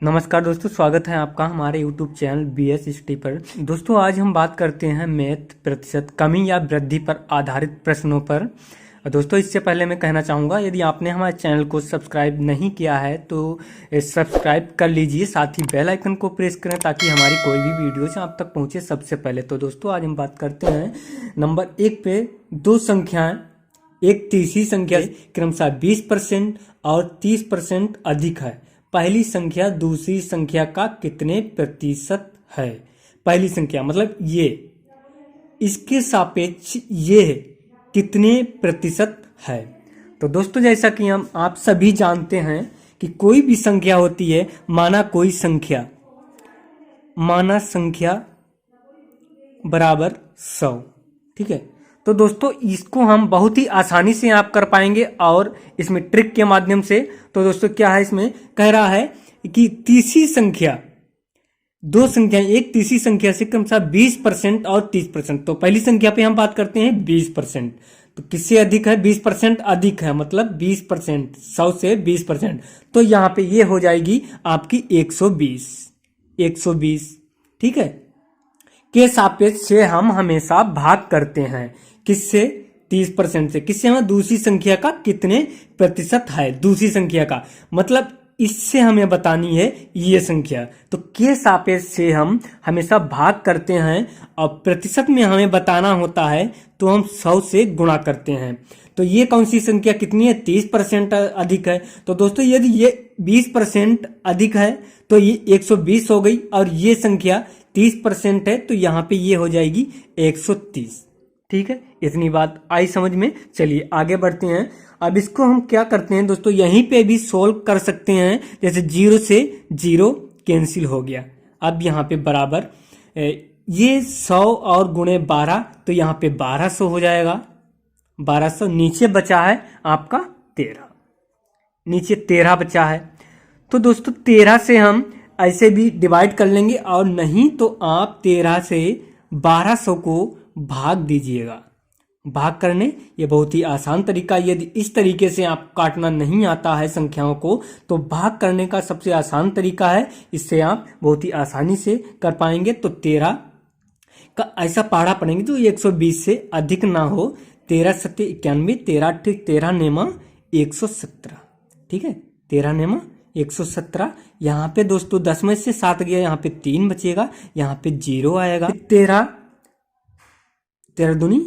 नमस्कार दोस्तों, स्वागत है आपका हमारे YouTube चैनल BS हिस्ट्री पर। दोस्तों आज हम बात करते हैं मैथ प्रतिशत कमी या वृद्धि पर आधारित प्रश्नों पर। दोस्तों इससे पहले मैं कहना चाहूँगा, यदि आपने हमारे चैनल को सब्सक्राइब नहीं किया है तो सब्सक्राइब कर लीजिए, साथ ही बेल आइकन को प्रेस करें ताकि हमारी कोई भी वीडियो आप तक पहुँचे सबसे पहले। तो दोस्तों आज हम बात करते हैं नंबर 1 पे दो संख्याएँ एक तीसरी संख्या क्रमशः 20% और 30% अधिक है। पहली संख्या दूसरी संख्या का कितने प्रतिशत है? पहली संख्या मतलब ये, इसके सापेक्ष ये कितने प्रतिशत है? तो दोस्तों जैसा कि हम आप सभी जानते हैं कि कोई भी संख्या होती है, माना संख्या बराबर 100, ठीक है। तो दोस्तों इसको हम बहुत ही आसानी से आप कर पाएंगे और इसमें ट्रिक के माध्यम से। तो दोस्तों क्या है, इसमें कह रहा है कि तीसरी संख्या, दो संख्या एक तीसरी संख्या से क्रमशः 20% और 30%। तो पहली संख्या पे हम बात करते हैं 20%, तो किससे अधिक है? 20% अधिक है, मतलब 20%, 100 से 20%। तो यहाँ पे ये हो जाएगी आपकी 120, ठीक है। के सापेक्ष से हम हमेशा भाग करते हैं, किससे? 30% से। किससे? हमें दूसरी संख्या का कितने प्रतिशत है, दूसरी संख्या का, मतलब इससे हमें बतानी है ये संख्या। तो के सापेक्ष से हम हमेशा भाग करते हैं और प्रतिशत में हमें बताना होता है तो हम 100 से गुणा करते हैं। तो ये कौन सी संख्या कितनी है? 30% अधिक है। तो दोस्तों यदि ये 20% अधिक है तो ये 120 हो गई, और ये संख्या 30% है तो यहाँ पे ये हो जाएगी 130, ठीक है। इतनी बात आई समझ में। चलिए आगे बढ़ते हैं। अब इसको हम क्या करते हैं दोस्तों, यहीं पे भी सोल्व कर सकते हैं। जैसे 0 से 0 कैंसिल हो गया, अब यहाँ पे बराबर ये 100 और गुणे 12, तो यहाँ पे 1200 हो जाएगा। 1200 नीचे बचा है आपका 13, नीचे 13 बचा है। तो दोस्तों 13 से हम ऐसे भी डिवाइड कर लेंगे, और नहीं तो आप 13 से 1200 को भाग दीजिएगा। भाग करने ये बहुत ही आसान तरीका। यदि इस तरीके से आप काटना नहीं आता है संख्याओं को, तो भाग करने का सबसे आसान तरीका है, इससे आप बहुत ही आसानी से कर पाएंगे। तो 13 का ऐसा पहाड़ा पड़ेंगे तो 120 से अधिक ना हो। 13 सत्ते 91, 13 ठीक 13 नेमा 117, ठीक है। 13 नेमा 117। यहाँ पे दोस्तों 10 में से 7 गया, यहाँ पे 3 बचेगा, यहाँ पे 0 आएगा। 13 दूनी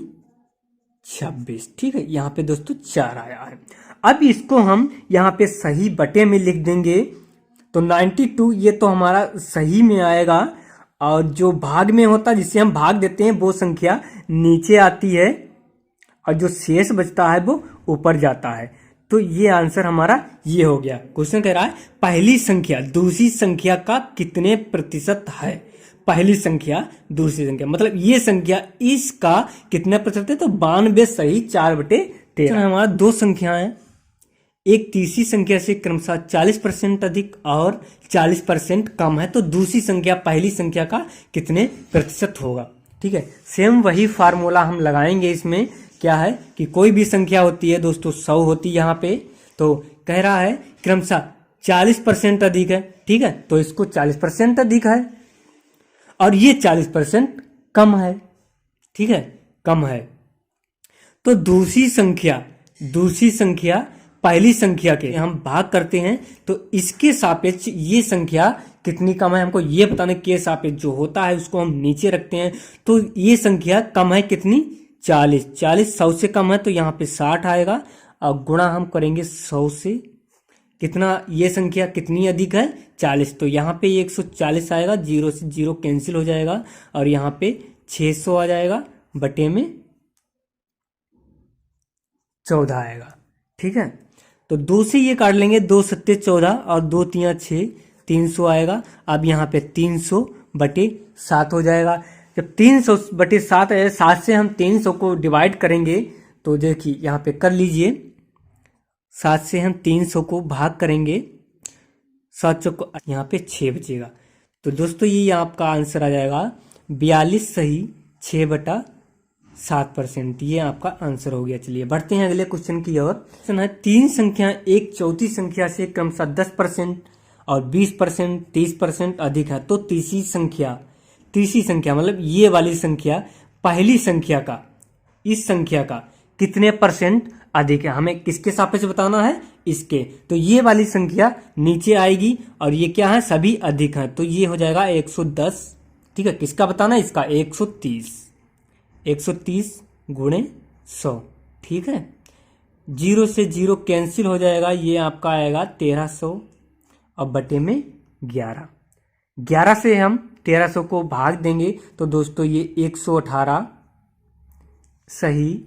26, ठीक है। यहाँ पे दोस्तों 4 आया है। अब इसको हम यहाँ पे सही बटे में लिख देंगे, तो 92 ये तो हमारा सही में आएगा, और जो भाग में होता है जिससे हम भाग देते हैं वो संख्या नीचे आती है, और जो शेष बचता है वो ऊपर जाता है। तो ये आंसर हमारा ये हो गया। क्वेश्चन कह रहा है पहली संख्या दूसरी संख्या का कितने प्रतिशत है? पहली संख्या दूसरी संख्या मतलब ये संख्या, इसका कितने प्रतिशत है? तो 92 सही 4/13। हमारा दो संख्याएं एक तीसरी संख्या से क्रमशः 40% अधिक और 40% कम है, तो दूसरी संख्या पहली संख्या का कितने प्रतिशत होगा? ठीक है, सेम वही फार्मूला हम लगाएंगे। इसमें क्या है कि कोई भी संख्या होती है दोस्तों 100 होती है यहाँ पे, तो कह रहा है क्रमशः 40% अधिक है, ठीक है। तो इसको 40% अधिक है और ये 40% कम है, ठीक है, कम है। तो दूसरी संख्या पहली संख्या के हम भाग करते हैं, तो इसके सापेक्ष ये संख्या कितनी कम है हमको ये बताने के सापेक्ष जो होता है उसको हम नीचे रखते हैं। तो ये संख्या कम है कितनी? 40। 100 से कम है तो यहाँ पे 60 आएगा, और गुणा हम करेंगे 100 से। कितना ये संख्या कितनी अधिक है? 40। तो यहाँ पे 140 आएगा, 0 से 0 कैंसिल हो जाएगा, और यहाँ पे 600 आ जाएगा, बटे में 14 आएगा, ठीक है। तो 2 से ये काट लेंगे, 2 सत्ते 14 और 2 तिया 6, 300 आएगा। अब यहाँ पे 300 बटे 7 हो जाएगा। जब 300 बटे 7 है, 7 से हम 300 को डिवाइड करेंगे, तो देखिए यहाँ पे कर लीजिए, 7 से हम 300 को भाग करेंगे, 7 को यहाँ पे 6 बचेगा। तो दोस्तों ये आपका आंसर आ जाएगा 42 सही 6/7%। ये आपका आंसर हो गया। चलिए बढ़ते हैं अगले क्वेश्चन की ओर। क्वेश्चन है तीन संख्या एक चौथी संख्या से क्रमशः 10% और 20% 30% अधिक है, तो तीसरी संख्या मतलब ये वाली संख्या पहली संख्या का, इस संख्या का कितने परसेंट अधिक है, हमें किसके सापेक्ष बताना है, इसके। तो ये वाली संख्या नीचे आएगी और ये क्या है, सभी अधिक है, तो ये हो जाएगा 110। ठीक है, किसका बताना है, इसका 130 गुणे 100। ठीक है, 0 से 0 कैंसिल हो जाएगा, ये आपका आएगा 1300 और बटे में 11 से हम 1300 को भाग देंगे तो दोस्तों ये 118 सही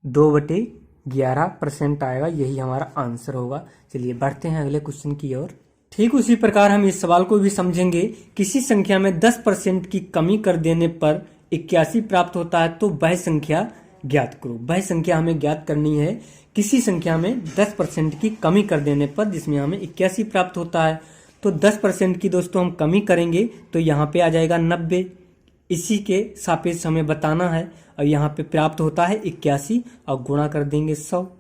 2/11% आएगा, यही हमारा आंसर होगा। चलिए बढ़ते हैं अगले क्वेश्चन की ओर। ठीक उसी प्रकार हम इस सवाल को भी समझेंगे। किसी संख्या में 10% की कमी कर देने पर 81 प्राप्त होता है, तो वह संख्या ज्ञात करो। वह संख्या हमें ज्ञात करनी है किसी संख्या में 10% की कमी कर देने पर, जिसमें हमें 81 प्राप्त होता है। तो 10% की दोस्तों हम कमी करेंगे तो यहाँ पे आ जाएगा 90, इसी के सापेक्ष हमें बताना है, और यहाँ पे प्राप्त होता है 81 और गुणा कर देंगे 100।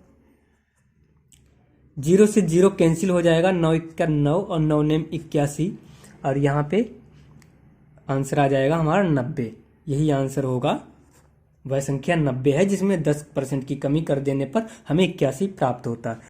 0 से 0 कैंसिल हो जाएगा, 9 × 9 और 9 नेम 81, और यहाँ पे आंसर आ जाएगा हमारा 90। यही आंसर होगा, वह संख्या 90 है जिसमें 10% की कमी कर देने पर हमें 81 प्राप्त होता है।